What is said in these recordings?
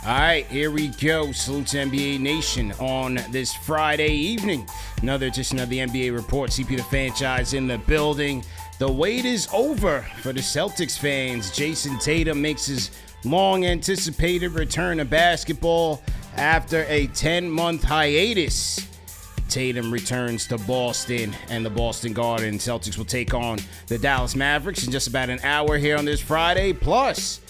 All right, here we go. Salute to NBA Nation on this Friday evening. Another edition of the NBA Report. CP the franchise in the building. The wait is over for the Celtics fans. Jayson Tatum makes his long-anticipated return to basketball after a 10-month hiatus. Tatum returns to Boston and the Boston Garden. Celtics will take on the Dallas Mavericks in just about an hour here on this Friday. Plus,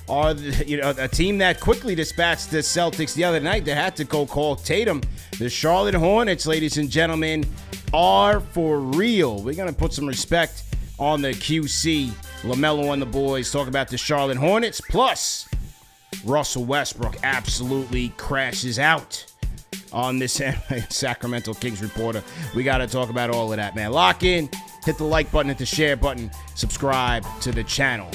a team that quickly dispatched the Celtics the other night that had to go call Tatum. The Charlotte Hornets, ladies and gentlemen, are for real. We're going to put some respect on the QC. LaMelo and the boys talk about the Charlotte Hornets. Plus, Russell Westbrook absolutely crashes out on this Sacramento Kings reporter. We got to talk about all of that, man. Lock in, hit the like button, hit the share button, subscribe to the channel.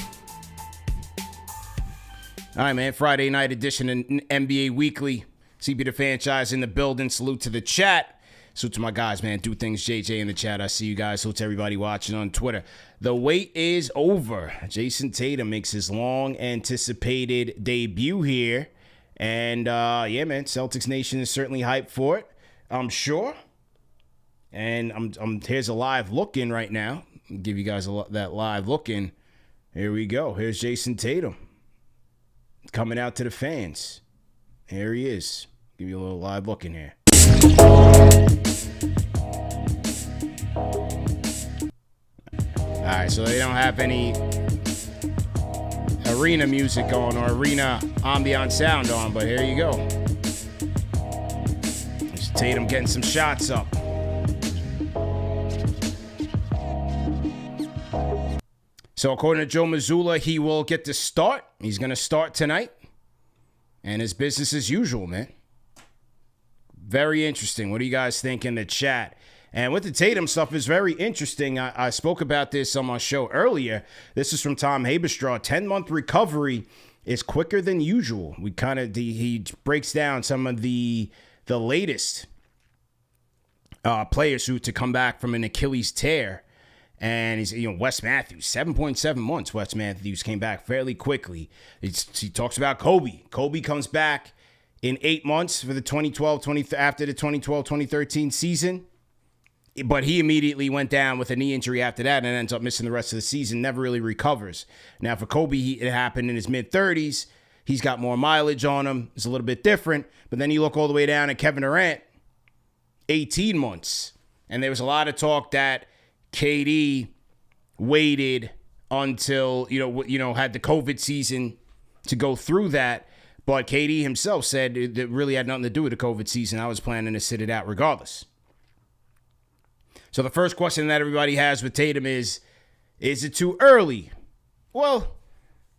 All right, man. Friday night edition of NBA Weekly. CP the franchise in the building. Salute to the chat. Salute to my guys, man. Do things JJ in the chat. I see you guys. Salute to everybody watching on Twitter. The wait is over. Jayson Tatum makes his long-anticipated debut here. And, yeah, man, Celtics Nation is certainly hyped for it, I'm sure. And here's a live look-in right now. I'll give you guys that live look-in. Here we go. Here's Jayson Tatum coming out to the fans. Here he is. Give you a little live look in here. All right, so they don't have any arena music on or arena ambient sound on, but here you go. There's Tatum getting some shots up. So according to Joe Mazzulla, he will get to start. He's going to start tonight. And his business as usual, man. Very interesting. What do you guys think in the chat? And with the Tatum stuff, is very interesting. I spoke about this on my show earlier. This is from Tom Haberstraw. 10-month recovery is quicker than usual. He breaks down some of the latest players who to come back from an Achilles tear. And he's, Wes Matthews, 7.7 months. Wes Matthews came back fairly quickly. He talks about Kobe. Kobe comes back in 8 months for the after the 2012-2013 season. But he immediately went down with a knee injury after that and ends up missing the rest of the season, never really recovers. Now, for Kobe, it happened in his mid-30s. He's got more mileage on him. It's a little bit different. But then you look all the way down at Kevin Durant, 18 months. And there was a lot of talk that KD waited until, had the COVID season to go through that. But KD himself said it really had nothing to do with the COVID season. I was planning to sit it out regardless. So the first question that everybody has with Tatum is it too early? Well,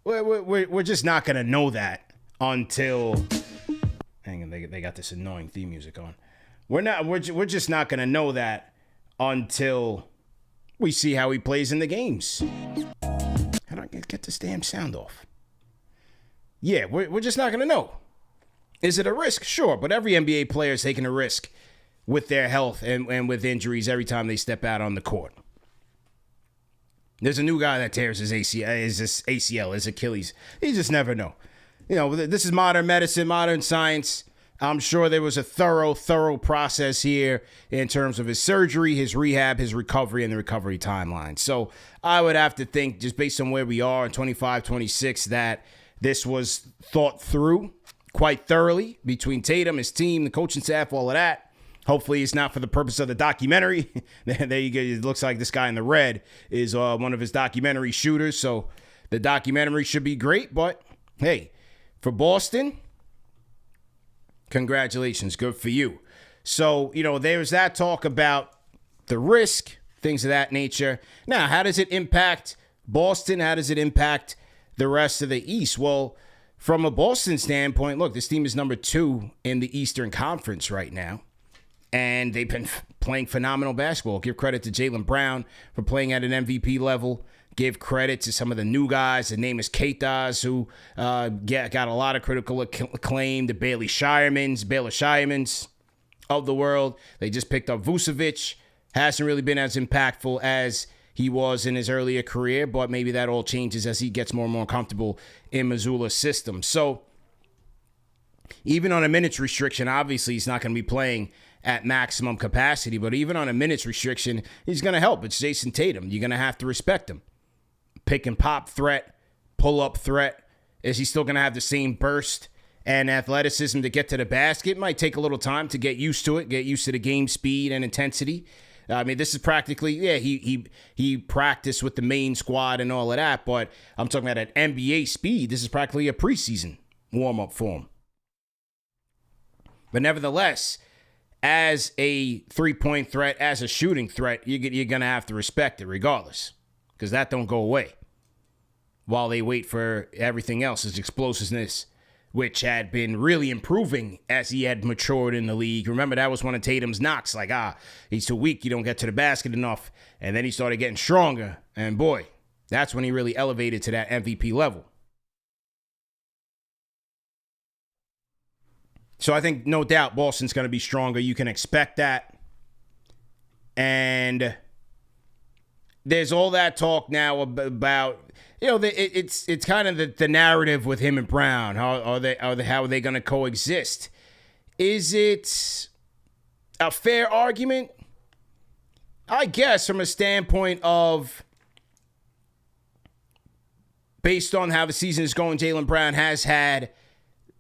we're just not going to know that until... Hang on, they got this annoying theme music on. We're just not going to know that until we see how he plays in the games. How do I get this damn sound off? Yeah, we're just not going to know. Is it a risk? Sure, but every NBA player is taking a risk with their health and with injuries every time they step out on the court. There's a new guy that tears his ACL, his Achilles. You just never know. This is modern medicine, modern science. I'm sure there was a thorough process here in terms of his surgery, his rehab, his recovery, and the recovery timeline. So I would have to think, just based on where we are in 25, 26, that this was thought through quite thoroughly between Tatum, his team, the coaching staff, all of that. Hopefully it's not for the purpose of the documentary. There you go. It looks like this guy in the red is one of his documentary shooters. So the documentary should be great. But, hey, for Boston, congratulations. Good for you. So, there's that talk about the risk, things of that nature. Now, how does it impact Boston? How does it impact the rest of the East? Well, from a Boston standpoint, look, this team is number 2 in the Eastern Conference right now. And they've been playing phenomenal basketball. Give credit to Jaylen Brown for playing at an MVP level. Give credit to some of the new guys. The name is Ketas, who got a lot of critical acclaim. The Baylor Shiremans of the world. They just picked up Vucevic. Hasn't really been as impactful as he was in his earlier career, but maybe that all changes as he gets more and more comfortable in Mazzulla's system. So Even on a minutes restriction, obviously he's not going to be playing at maximum capacity, but even on a minutes restriction, he's going to help. It's Jayson Tatum. You're going to have to respect him. Pick and pop threat, pull up threat. Is he still going to have the same burst and athleticism to get to the basket? It might take a little time to get used to it, get used to the game speed and intensity. I mean, this is practically, he practiced with the main squad and all of that, but I'm talking about at NBA speed. This is practically a preseason warm-up for him. But nevertheless, as a three-point threat, as a shooting threat, you're going to have to respect it regardless, because that don't go away while they wait for everything else, his explosiveness, which had been really improving as he had matured in the league. Remember, that was one of Tatum's knocks, like, he's too weak, you don't get to the basket enough. And then he started getting stronger, and boy, that's when he really elevated to that MVP level. So I think, no doubt, Boston's going to be stronger. You can expect that. And there's all that talk now about, it's kind of the narrative with him and Brown. How are they going to coexist? Is it a fair argument? I guess from a standpoint of, based on how the season is going, Jaylen Brown has had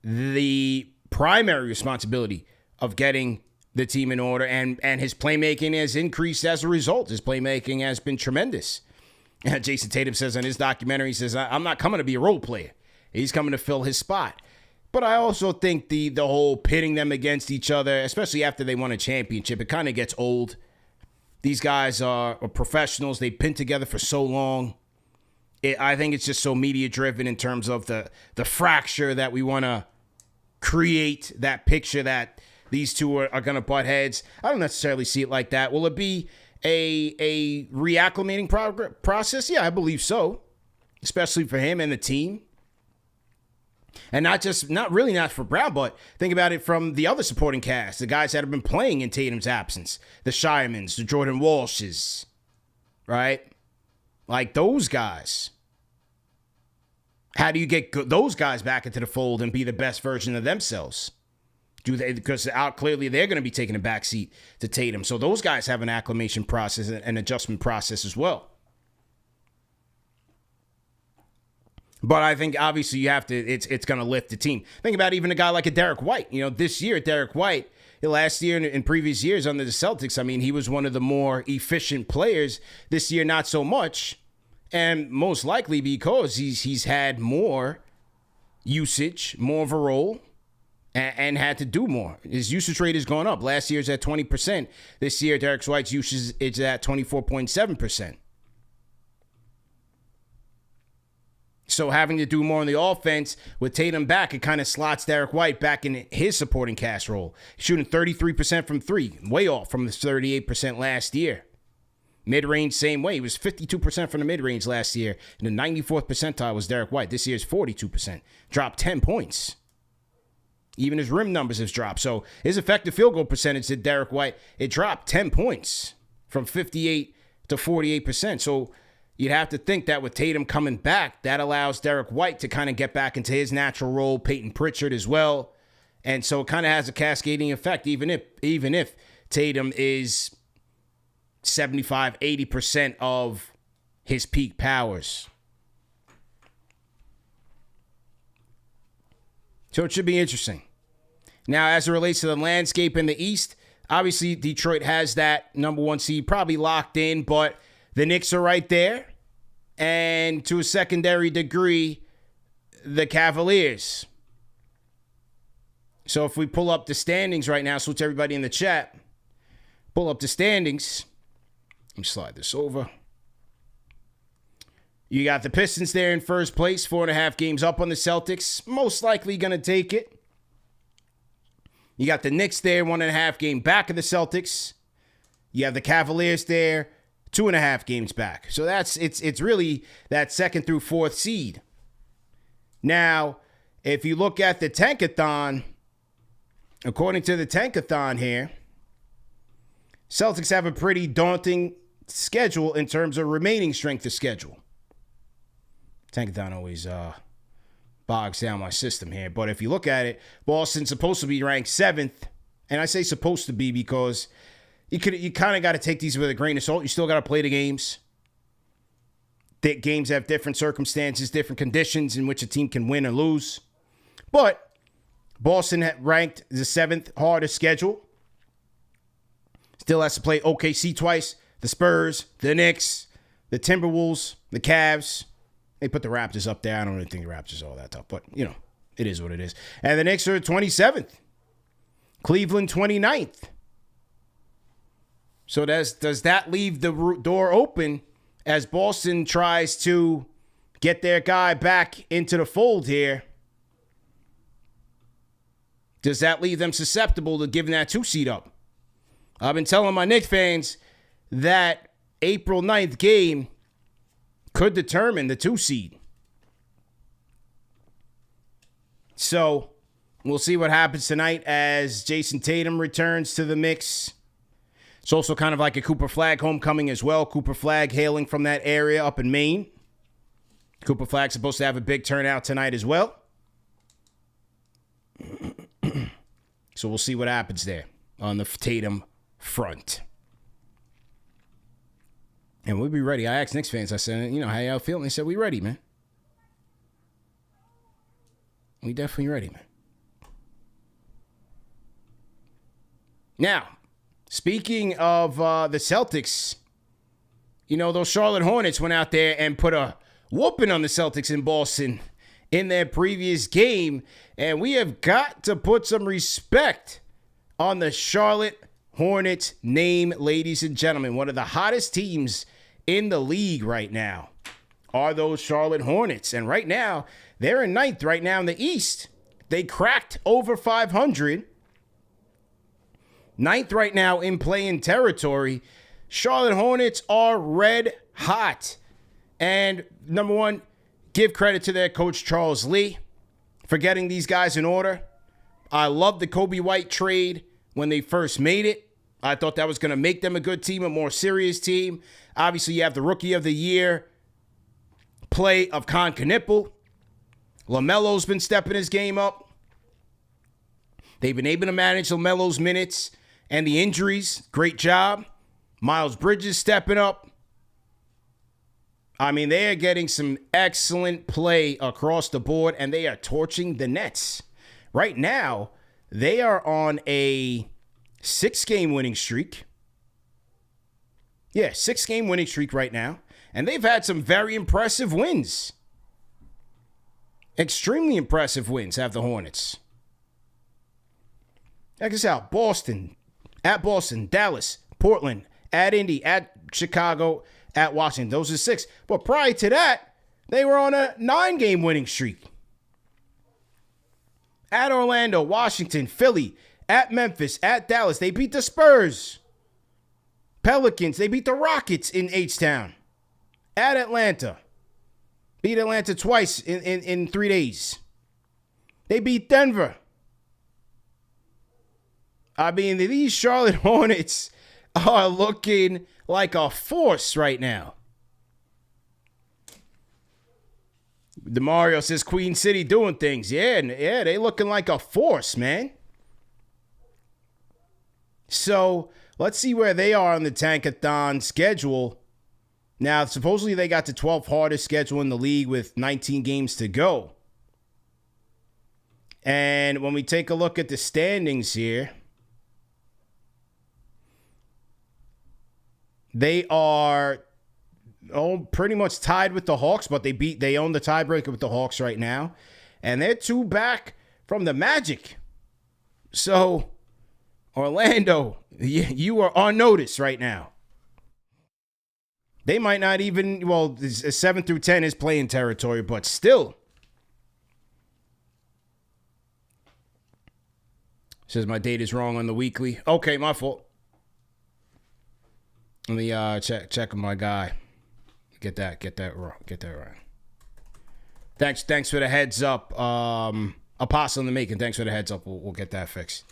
the primary responsibility of getting the team in order, and his playmaking has increased as a result. His playmaking has been tremendous. Jayson Tatum says in his documentary, he says, I'm not coming to be a role player. He's coming to fill his spot. But I also think the whole pitting them against each other, especially after they won a championship, it kind of gets old. These guys are professionals. They've been together for so long. I think it's just so media-driven in terms of the fracture that we want to create, that picture that these two are going to butt heads. I don't necessarily see it like that. Will it be a reacclimating process? Yeah, I believe so, especially for him and the team. And not for Brown, but think about it from the other supporting cast, the guys that have been playing in Tatum's absence, the Shymans, the Jordan Walshes, right? Like those guys. How do you get those guys back into the fold and be the best version of themselves? Do they? Because clearly they're going to be taking a backseat to Tatum. So those guys have an acclimation process and an adjustment process as well. But I think obviously you have to. It's going to lift the team. Think about even a guy like a Derek White. This year Derek White, last year and in previous years under the Celtics, I mean, he was one of the more efficient players. This year, not so much. And most likely because he's had more usage, more of a role, and had to do more. His usage rate has gone up. Last year's at 20%. This year, Derek White's usage is at 24.7%. So having to do more on the offense with Tatum back, it kind of slots Derek White back in his supporting cast role. Shooting 33% from three, way off from the 38% last year. Mid-range, same way. He was 52% from the mid-range last year. And the 94th percentile was Derek White. This year's 42%. Dropped 10 points. Even his rim numbers have dropped. So his effective field goal percentage to Derek White, it dropped 10 points from 58 to 48%. So you'd have to think that with Tatum coming back, that allows Derek White to kind of get back into his natural role. Peyton Pritchard as well. And so it kind of has a cascading effect, even if Tatum is 75-80% of his peak powers. So it should be interesting. Now, as it relates to the landscape in the East, obviously Detroit has that number one seed probably locked in, but the Knicks are right there. And to a secondary degree, the Cavaliers. So if we pull up the standings right now, switch everybody in the chat, pull up the standings. Let me slide this over. You got the Pistons there in first place, 4.5 games up on the Celtics. Most likely going to take it. You got the Knicks there, 1.5 game back of the Celtics. You have the Cavaliers there, 2.5 games back. So it's really that second through fourth seed. Now, if you look at the Tankathon, according to the Tankathon here, Celtics have a pretty daunting schedule in terms of remaining strength of schedule. Tankathon always bogs down my system here. But if you look at it, Boston's supposed to be ranked 7th. And I say supposed to be because you kind of got to take these with a grain of salt. You still got to play the games. The games have different circumstances, different conditions in which a team can win or lose. But Boston ranked the 7th hardest schedule. Still has to play OKC twice, the Spurs, the Knicks, the Timberwolves, the Cavs. They put the Raptors up there. I don't really think the Raptors are all that tough, but, it is what it is. And the Knicks are 27th. Cleveland 29th. So does that leave the door open as Boston tries to get their guy back into the fold here? Does that leave them susceptible to giving that 2 seed up? I've been telling my Knicks fans that April 9th game could determine the 2 seed. So we'll see what happens tonight as Jayson Tatum returns to the mix. It's also kind of like a Cooper Flagg homecoming as well. Cooper Flagg hailing from that area up in Maine. Cooper Flagg's supposed to have a big turnout tonight as well. So we'll see what happens there on the Tatum front. And we'll be ready. I asked Knicks fans, I said, how y'all feeling? They said, we ready, man. We definitely ready, man. Now, speaking of the Celtics, those Charlotte Hornets went out there and put a whooping on the Celtics in Boston in their previous game. And we have got to put some respect on the Charlotte Hornets name, ladies and gentlemen. One of the hottest teams in the league right now are those Charlotte Hornets. And right now, they're in 9th right now in the East. They cracked over 500. 9th right now in play-in territory. Charlotte Hornets are red hot. And number one, give credit to their coach, Charles Lee, for getting these guys in order. I love the Kobe White trade when they first made it. I thought that was going to make them a good team, a more serious team. Obviously, you have the Rookie of the Year play of Con Knipple. LaMelo's been stepping his game up. They've been able to manage LaMelo's minutes and the injuries. Great job. Miles Bridges stepping up. I mean, they are getting some excellent play across the board, and they are torching the Nets. Right now, they are on a 6-game winning streak. Yeah, 6-game winning streak right now. And they've had some very impressive wins. Extremely impressive wins have the Hornets. Check this out. At Boston, Dallas, Portland, at Indy, at Chicago, at Washington. Those are 6. But prior to that, they were on a 9-game winning streak. At Orlando, Washington, Philly, at Memphis, at Dallas. They beat the Spurs. Pelicans, they beat the Rockets in H-Town. At Atlanta. Beat Atlanta twice in 3 days. They beat Denver. I mean, these Charlotte Hornets are looking like a force right now. DeMario says Queen City doing things. Yeah, they looking like a force, man. So let's see where they are on the Tankathon schedule. Now, supposedly they got the 12th hardest schedule in the league with 19 games to go. And when we take a look at the standings here, they are pretty much tied with the Hawks, but they own the tiebreaker with the Hawks right now. And they're 2 back from the Magic. So, Orlando, you are on notice right now. They might not even, 7 through 10 is playing territory, but still. Says my date is wrong on the weekly. Okay, my fault. Let me check with my guy. Get that right. Thanks for the heads up. Apostle in the making. Thanks for the heads up. We'll get that fixed.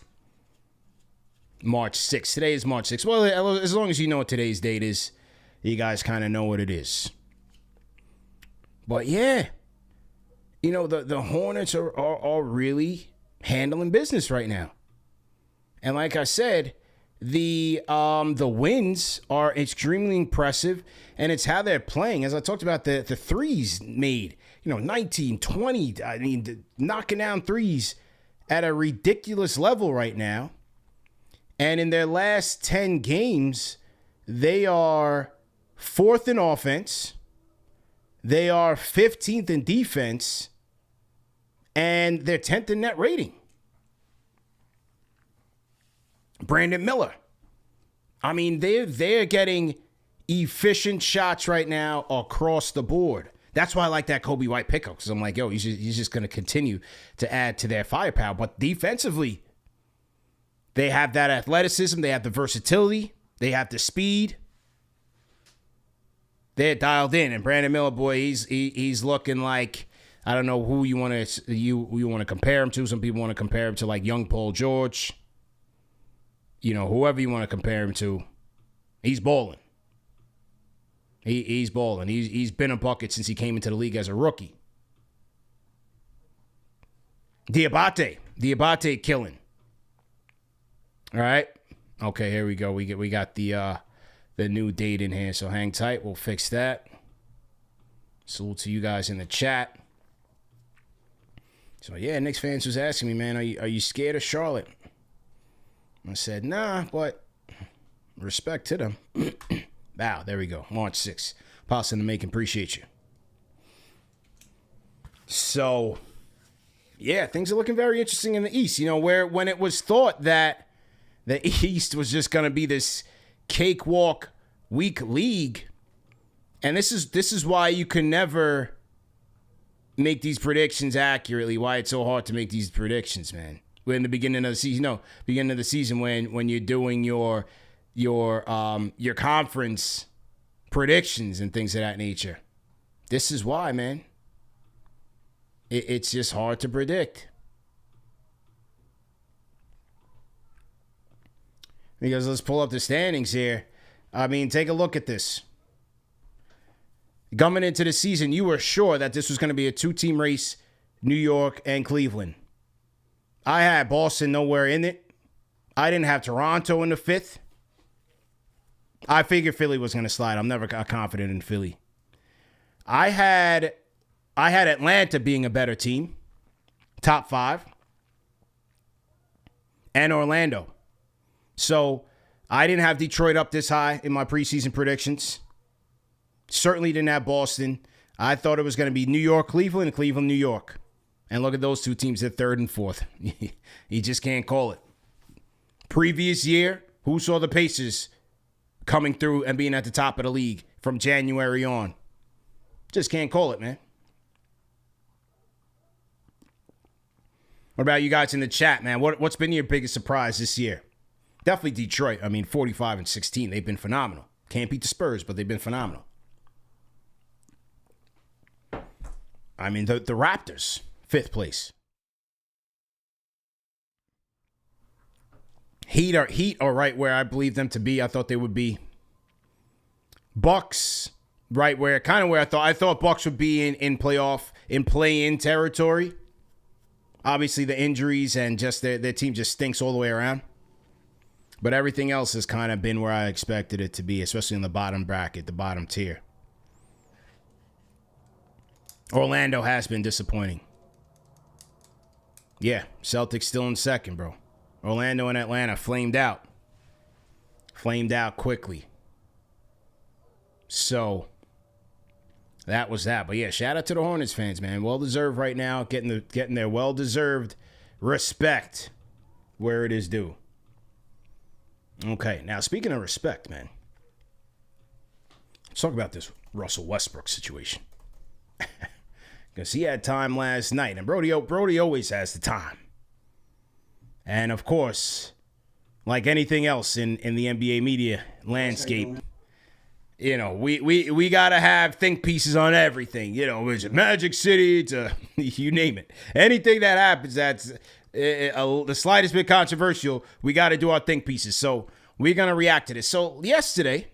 March 6th. Today is March 6th. Well, as long as you know what today's date is, you guys kind of know what it is. But yeah, the Hornets are really handling business right now. And like I said, the wins are extremely impressive, and it's how they're playing. As I talked about, the threes made, 19, 20, I mean, knocking down threes at a ridiculous level right now. And in their last 10 games, they are 4th in offense. They are 15th in defense. And they're 10th in net rating. Brandon Miller. I mean, they're getting efficient shots right now across the board. That's why I like that Kobe White pickup, because I'm like, he's just going to continue to add to their firepower. But defensively, they have that athleticism. They have the versatility. They have the speed. They're dialed in. And Brandon Miller, boy, he's looking like, I don't know who you want to compare him to. Some people want to compare him to like young Paul George. Whoever you want to compare him to, he's balling. He's balling. He's been a bucket since he came into the league as a rookie. Diabate killing. All right. Okay, here we go. We got the new date in here, so hang tight. We'll fix that. Salute to you guys in the chat. So yeah, Knicks fans was asking me, man, are you scared of Charlotte? I said, nah, but respect to them. Wow, there we go. March 6th. Pasta in the making. Appreciate you. So, yeah, things are looking very interesting in the East. When it was thought that the East was just going to be this cakewalk weak league, and this is why you can never make these predictions accurately, why it's so hard to make these predictions, man. In the beginning of the season, when you're doing your conference predictions and things of that nature. This is why, man. It's just hard to predict. Because let's pull up the standings here. I mean, take a look at this. Coming into the season, you were sure that this was going to be a 2-team race, New York and Cleveland. I had Boston nowhere in it. I didn't have Toronto in the 5th. I figured Philly was going to slide. I'm never confident in Philly. I had Atlanta being a better team, top 5, and Orlando. So I didn't have Detroit up this high in my preseason predictions. Certainly didn't have Boston. I thought it was going to be New York, Cleveland, New York. And look at those two teams at 3rd and 4th. You just can't call it. Previous year, who saw the Pacers coming through and being at the top of the league from January on? Just can't call it, man. What about you guys in the chat, man? What's been your biggest surprise this year? Definitely Detroit. I mean, 45-16. They've been phenomenal. Can't beat the Spurs, but they've been phenomenal. I mean, the Raptors, 5th place. Heat are right where I believe them to be. I thought they would be. Bucks, right where I thought Bucks would be in play-in territory. Obviously, the injuries and just their team just stinks all the way around. But everything else has kind of been where I expected it to be, especially in the bottom bracket, the bottom tier. Orlando has been disappointing. Yeah, Celtics still in 2nd, bro. Orlando and Atlanta flamed out. Flamed out quickly. So, that was that. But yeah, shout out to the Hornets fans, man. Well-deserved right now. Getting their well-deserved respect where it is due. Okay, now speaking of respect, man. Let's talk about this Russell Westbrook situation. Because he had time last night. And Brody always has the time. And, of course, like anything else in the NBA media landscape, we got to have think pieces on everything. Is it Magic City to you name it. Anything that happens that's the slightest bit controversial, we got to do our think pieces. So we're going to react to this. So yesterday,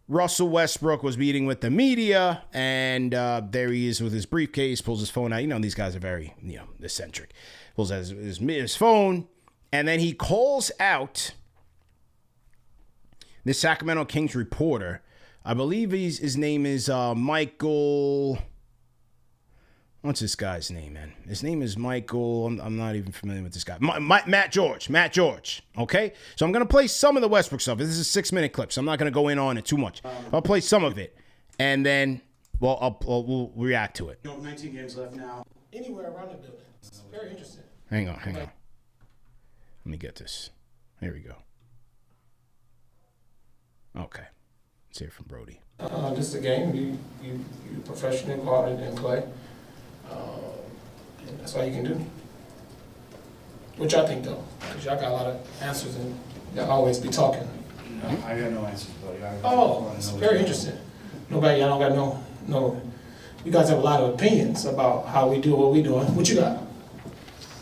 Russell Westbrook was meeting with the media, and there he is with his briefcase, pulls his phone out. You know, these guys are very, eccentric. Pulls out his phone, and then he calls out the Sacramento Kings reporter. I believe his name is Michael. What's this guy's name, man? His name is Michael. I'm not even familiar with this guy. Matt George. Okay? So I'm going to play some of the Westbrook stuff. This is a 6-minute clip, so I'm not going to go in on it too much. I'll play some of it, and then we'll react to it. 19 games left now. Anywhere around the building. It's very interesting. Hang on. Let me get this. Here we go. Okay. Let's hear from Brody. This is a game. You professionally go out and play. And that's all you can do. Which I think, though, because y'all got a lot of answers and y'all always be talking. No, I got no answers, buddy. It's very interesting. Y'all don't got no. You guys have a lot of opinions about how we do what we doing. What you got?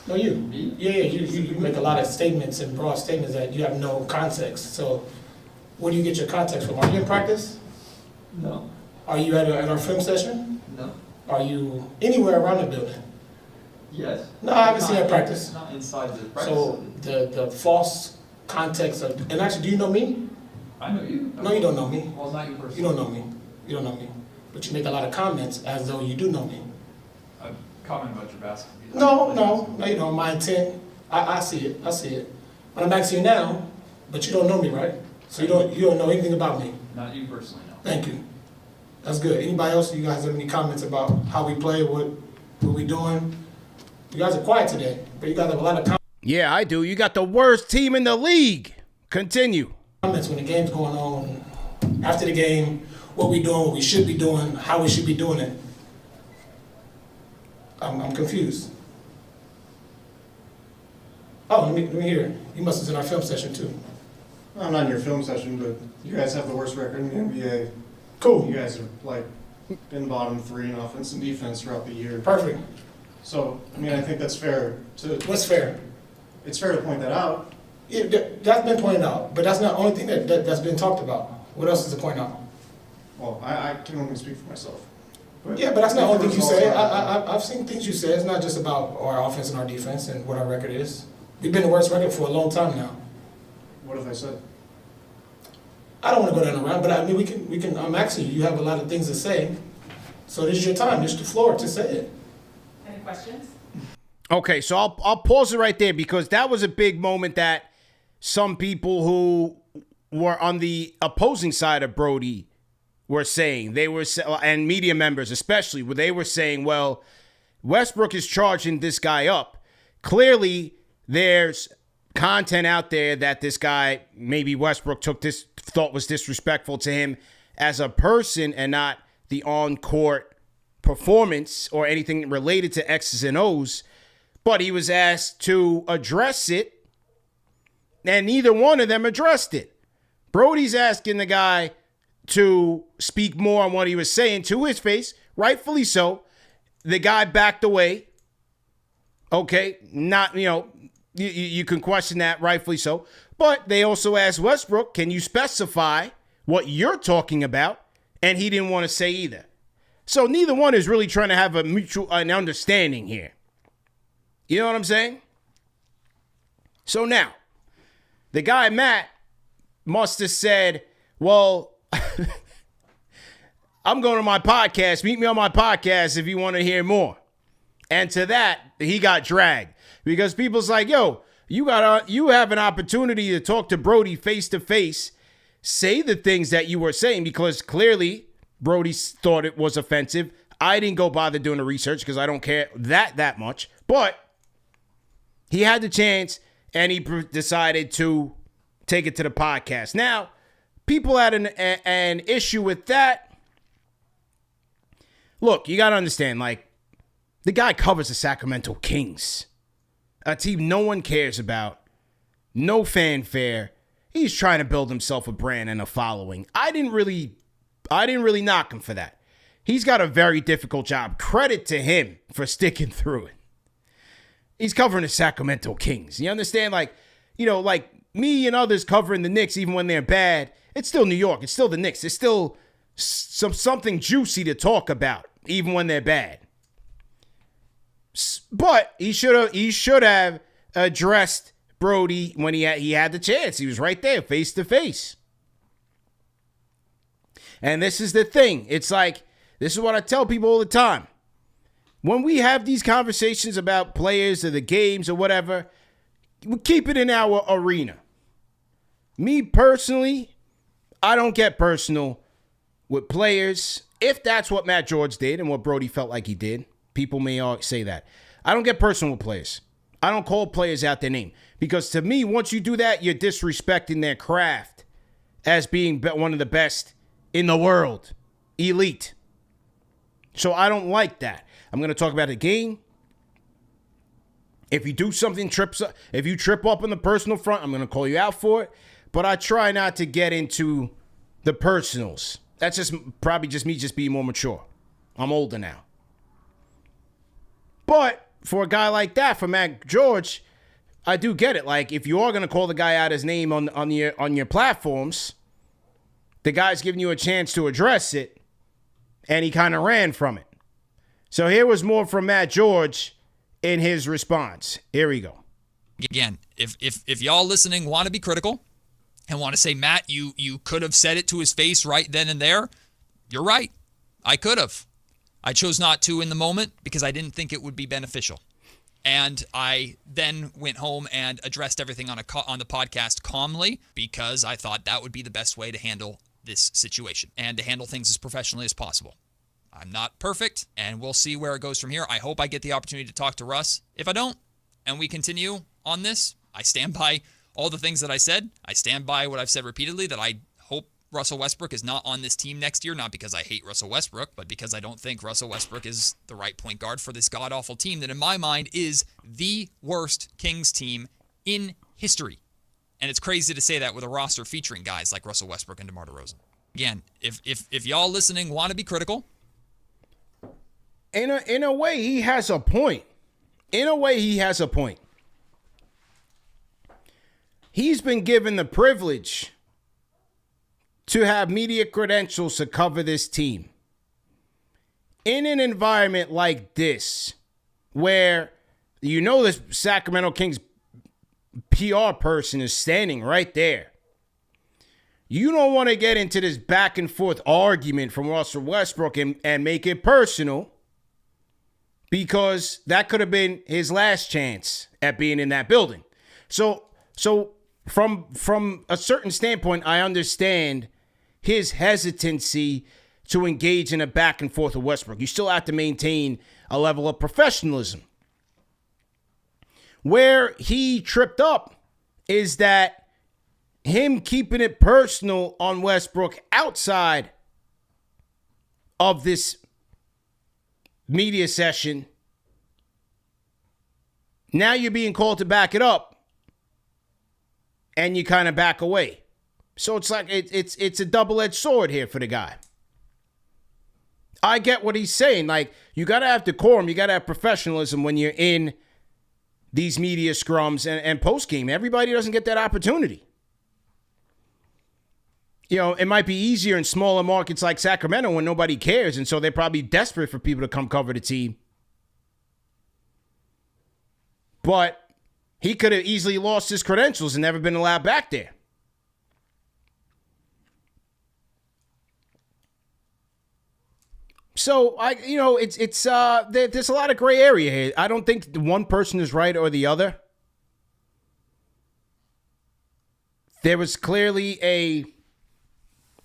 No, you. Me? Yeah, you make a lot of statements and broad statements that you have no context. So, where do you get your context from? Are you in practice? No. Are you at our film session? No. Are you anywhere around the building? Yes. No, I haven't seen you at practice. Not inside the practice. So the false context of, and actually, do you know me? I know you. No, you don't know me. Well, not you personally. You don't know me. You don't know me. But you make a lot of comments as though you do know me. I comment about your basketball. No, you don't. My intent, I see it. But I'm asking you now, but you don't know me, right? So you don't know anything about me. Not you personally, no. Thank you. That's good. Anybody else? You guys have any comments about how we play, what we doing? You guys are quiet today, but you guys have a lot of comments. Yeah, I do. You got the worst team in the league. Continue. Comments when the game's going on, after the game, what we doing, what we should be doing, how we should be doing it. I'm confused. Oh, let me hear it. You must have been in our film session too. I'm not in your film session, but you guys have the worst record in the NBA. Cool. You guys are like in bottom 3 in offense and defense throughout the year. Perfect. So, I mean, I think that's fair to. What's fair? It's fair to point that out. Yeah, that's been pointed out, but that's not the only thing that's been talked about. What else is to point out? Well, I can only speak for myself. Yeah, but that's not the only thing you say. I've seen things you say. It's not just about our offense and our defense and what our record is. We've been the worst record for a long time now. What have I said? I don't want to go down the round, but I mean, we can. I'm asking you. You have a lot of things to say, so this is your time. This is the floor to say it. Any questions? Okay, so I'll pause it right there because that was a big moment that some people who were on the opposing side of Brody were saying. They were, and media members especially, where they were saying, well, Westbrook is charging this guy up. Clearly, there's content out there that this guy, maybe Westbrook thought was disrespectful to him as a person and not the on-court performance or anything related to X's and O's. But he was asked to address it, and neither one of them addressed it. Brody's asking the guy to speak more on what he was saying to his face, rightfully so. The guy backed away. Okay, not, you can question that, rightfully so. But they also asked Westbrook, can you specify what you're talking about? And he didn't want to say either. So neither one is really trying to have an understanding here. You know what I'm saying? So now, the guy, Matt, must have said, well, I'm going to my podcast. Meet me on my podcast if you want to hear more. And to that, he got dragged. Because people's like, yo, you have an opportunity to talk to Brody face to face. Say the things that you were saying because clearly Brody thought it was offensive. I didn't go bother doing the research because I don't care that much. But he had the chance and he decided to take it to the podcast. Now, people had an issue with that. Look, you got to understand, like, the guy covers the Sacramento Kings, a team no one cares about, no fanfare. He's trying to build himself a brand and a following. I didn't really knock him for that. He's got a very difficult job. Credit to him for sticking through it. He's covering the Sacramento Kings. You understand? Like me and others covering the Knicks, even when they're bad, it's still New York. It's still the Knicks. It's still something juicy to talk about, even when they're bad. But he should have addressed Brody when he had the chance. He was right there, face to face. And this is the thing. It's like, this is what I tell people all the time. When we have these conversations about players or the games or whatever, we keep it in our arena. Me personally, I don't get personal with players. If that's what Matt George did and what Brody felt like he did, people may all say that. I don't get personal with players. I don't call players out their name. Because to me, once you do that, you're disrespecting their craft as being one of the best in the world. Elite. So I don't like that. I'm going to talk about the game. If you do something, if you trip up on the personal front, I'm going to call you out for it. But I try not to get into the personals. That's just probably just me just being more mature. I'm older now. But for a guy like that, for Matt George, I do get it. Like, if you are going to call the guy out his name on your platforms, the guy's giving you a chance to address it, and he kind of ran from it. So here was more from Matt George in his response. Here we go. Again, if y'all listening want to be critical and want to say, Matt, you could have said it to his face right then and there, you're right. I could have. I chose not to in the moment because I didn't think it would be beneficial. And I then went home and addressed everything on the podcast calmly because I thought that would be the best way to handle this situation and to handle things as professionally as possible. I'm not perfect, and we'll see where it goes from here. I hope I get the opportunity to talk to Russ. If I don't, and we continue on this, I stand by all the things that I said. I stand by what I've said repeatedly, that I hope Russell Westbrook is not on this team next year, not because I hate Russell Westbrook, but because I don't think Russell Westbrook is the right point guard for this god-awful team that in my mind is the worst Kings team in history. And it's crazy to say that with a roster featuring guys like Russell Westbrook and DeMar DeRozan. Again, if y'all listening want to be critical, in a way, he has a point. In a way, he has a point. He's been given the privilege to have media credentials to cover this team. In an environment like this, where you know the Sacramento Kings PR person is standing right there. You don't want to get into this back and forth argument from Russell Westbrook and make it personal, because that could have been his last chance at being in that building. So from a certain standpoint, I understand his hesitancy to engage in a back and forth with Westbrook. You still have to maintain a level of professionalism. Where he tripped up is that him keeping it personal on Westbrook outside of this media session, now you're being called to back it up, and you kind of back away. So it's like it's a double-edged sword here for the guy. I get what he's saying. Like, you got to have decorum, you got to have professionalism when you're in these media scrums and post-game. Everybody doesn't get that opportunity. You know, it might be easier in smaller markets like Sacramento when nobody cares, and so they're probably desperate for people to come cover the team. But he could have easily lost his credentials and never been allowed back there. So there's a lot of gray area here. I don't think one person is right or the other. There was clearly a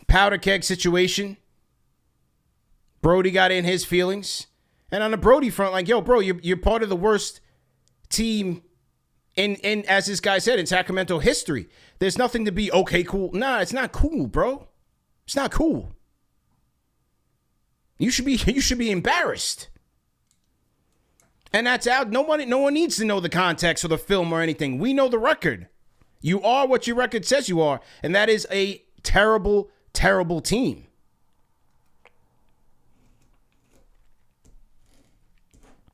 powder keg situation. Brody got in his feelings. And on the Brody front, like, yo, bro, you're part of the worst team in as this guy said, in Sacramento history. There's nothing to be okay, cool. Nah, it's not cool, bro. It's not cool. You should be embarrassed. And that's out. No one needs to know the context or the film or anything. We know the record. You are what your record says you are, and that is a terrible, terrible team.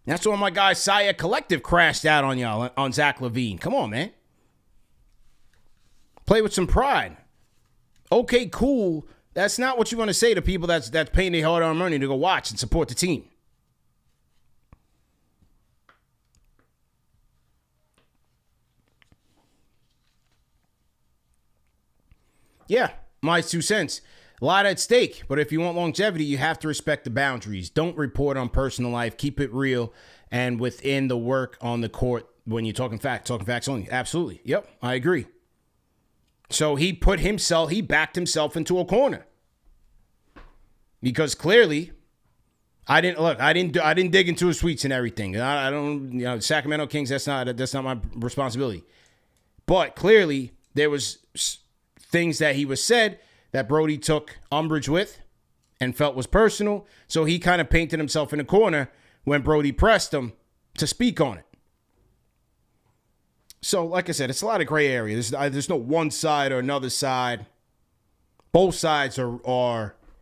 That's when my guy Saya Collective crashed out on y'all, on Zach LaVine. Come on, man. Play with some pride. Okay, cool. That's not what you want to say to people that's paying their hard-earned money to go watch and support the team. Yeah, my 2 cents. A lot at stake, but if you want longevity, you have to respect the boundaries. Don't report on personal life. Keep it real and within the work on the court when you're talking facts only. Absolutely. Yep, I agree. So he backed himself into a corner. Because clearly, I didn't dig into his tweets and everything. I don't, Sacramento Kings, that's not my responsibility. But clearly, there was things that he was said that Brody took umbrage with and felt was personal. So he kind of painted himself in a corner when Brody pressed him to speak on it. So, like I said, it's a lot of gray area. There's no one side or another side. Both sides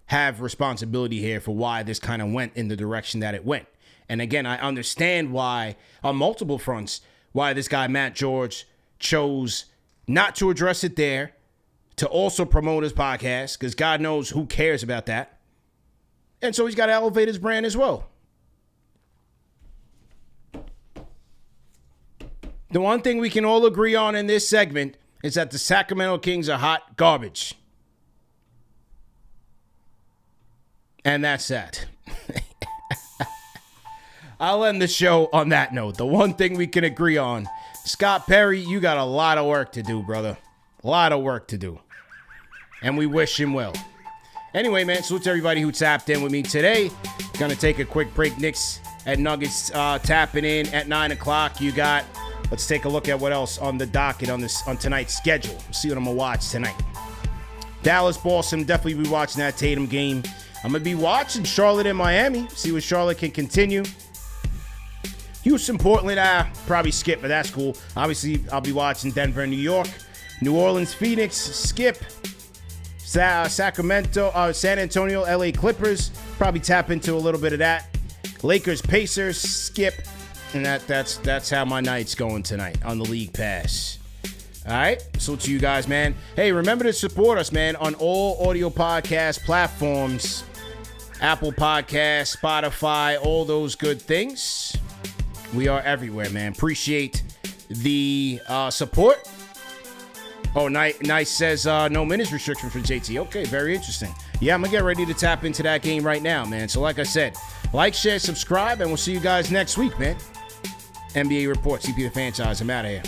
have responsibility here for why this kind of went in the direction that it went. And again, I understand why, on multiple fronts, why this guy, Matt George, chose not to address it there, to also promote his podcast, because God knows who cares about that. And so he's got to elevate his brand as well. The one thing we can all agree on in this segment is that the Sacramento Kings are hot garbage. And that's that. I'll end the show on that note. The one thing we can agree on, Scott Perry, you got a lot of work to do, brother. A lot of work to do. And we wish him well. Anyway, man, salute to everybody who tapped in with me today. Gonna take a quick break. Knicks and Nuggets tapping in at 9 o'clock. Let's take a look at what else on the docket on tonight's schedule. See what I'm gonna watch tonight. Dallas, Boston, definitely be watching that Tatum game. I'm gonna be watching Charlotte and Miami. See what Charlotte can continue. Houston, Portland, probably skip, but that's cool. Obviously, I'll be watching Denver and New York. New Orleans, Phoenix, skip. Sacramento, San Antonio, LA Clippers, probably tap into a little bit of that. Lakers, Pacers, skip. And that's how my night's going tonight on the League Pass. All right, so to you guys, man. Hey, remember to support us, man, on all audio podcast platforms. Apple Podcasts, Spotify, all those good things. We are everywhere, man. Appreciate the support. Oh, Nice says no minutes restriction for JT. Okay, very interesting. Yeah, I'm going to get ready to tap into that game right now, man. So like I said, like, share, subscribe, and we'll see you guys next week, man. NBA Report, CP the Franchise. I'm out of here.